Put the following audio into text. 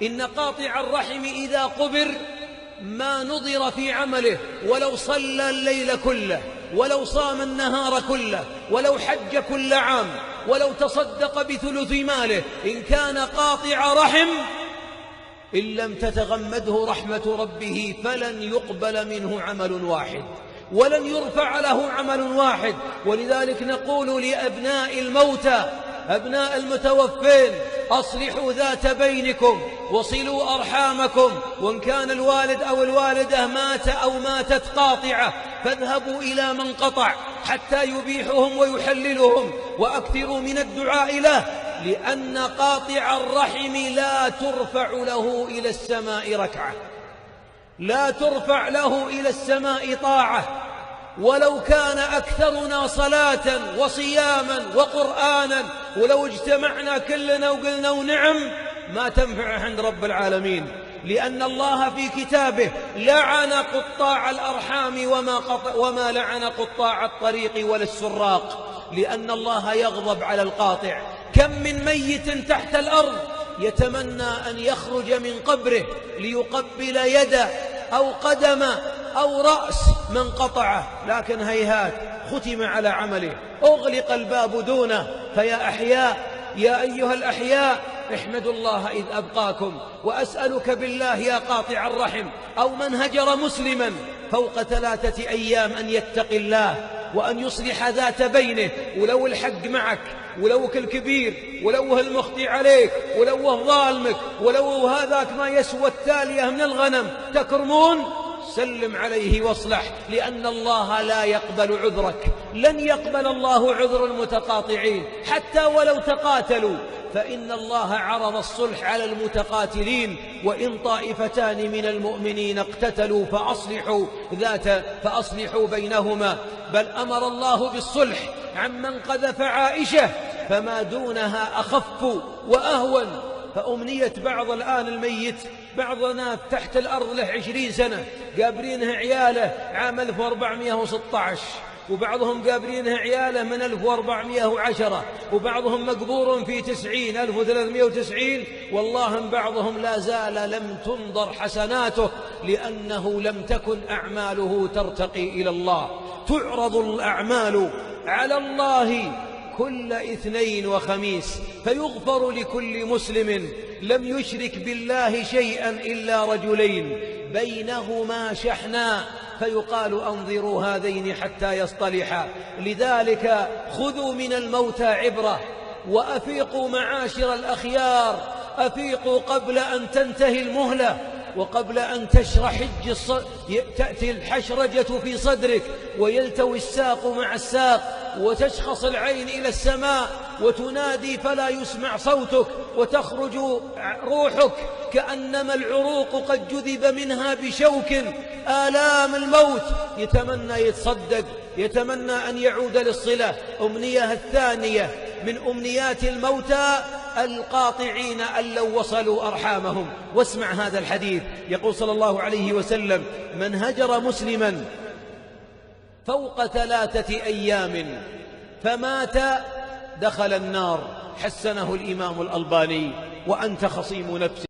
إن قاطع الرحم إذا قبر ما نظر في عمله، ولو صلى الليل كله، ولو صام النهار كله، ولو حج كل عام، ولو تصدق بثلث ماله، إن كان قاطع رحم إن لم تتغمده رحمة ربه فلن يقبل منه عمل واحد، ولن يرفع له عمل واحد. ولذلك نقول لأبناء الموتى، أبناء المتوفين: أصلحوا ذات بينكم وصلوا أرحامكم، وإن كان الوالد أو الوالدة مات أو ماتت قاطعة فاذهبوا إلى من قطع حتى يبيحهم ويحللهم، وأكثروا من الدعاء له، لأن قاطع الرحم لا ترفع له إلى السماء ركعة، لا ترفع له إلى السماء طاعة، ولو كان أكثرنا صلاة وصياما وقرآنا، ولو اجتمعنا كلنا وقلنا ونعم ما تنفع عند رب العالمين، لأن الله في كتابه لعن قطاع الأرحام وما لعن قطاع الطريق ولا السراق، لأن الله يغضب على القاطع. كم من ميت تحت الأرض يتمنى أن يخرج من قبره ليقبل يد أو قدم أو رأس من قطعه، لكن هيهات ختم على عمله، أغلق الباب دونه. فيا أحياء، يا أيها الأحياء، احمدوا الله إذ أبقاكم، وأسألك بالله يا قاطع الرحم أو من هجر مسلما فوق 3 أيام أن يتقي الله وأن يصلح ذات بينه، ولو الحق معك، ولو الكبير، ولو المخطي عليك، ولو ظالمك، ولو هذاك ما يسوى التالية من الغنم تكرمون، سلم عليه واصلح، لأن الله لا يقبل عذرك. لن يقبل الله عذر المتقاطعين حتى ولو تقاتلوا، فإن الله عرض الصلح على المتقاتلين: وإن طائفتان من المؤمنين اقتتلوا فأصلحوا بينهما. بل أمر الله بالصلح عمن قذف عائشة، فما دونها أخف وأهون. فأمنية بعض الآن الميت، بعضنا تحت الأرض له 20 سنة قابرينه عياله عام 1416، وبعضهم قابرينه عياله من 1410، وبعضهم مقبور في 1390، والله بعضهم لا زال لم تنظر حسناته، لأنه لم تكن أعماله ترتقي إلى الله. تعرض الأعمال على الله كل اثنين وخميس، فيغفر لكل مسلم لم يشرك بالله شيئا إلا رجلين بينهما شحنا، فيقال: أنظروا هذين حتى يصطلحا. لذلك خذوا من الموتى عبرة، وأفيقوا معاشر الأخيار، أفيقوا قبل أن تنتهي المهلة، وقبل أن تأتي الحشرجة في صدرك، ويلتوي الساق مع الساق، وتشخص العين إلى السماء، وتنادي فلا يسمع صوتك، وتخرج روحك كأنما العروق قد جذب منها بشوك. آلام الموت، يتمنى يتصدق، يتمنى أن يعود للصلة. أمنية الثانية من أمنيات الموتى القاطعين أن لو وصلوا أرحامهم. واسمع هذا الحديث، يقول صلى الله عليه وسلم: من هجر مسلما فوق 3 أيام فمات دخل النار. حسنه الإمام الألباني. وأنت خصيم نفسك.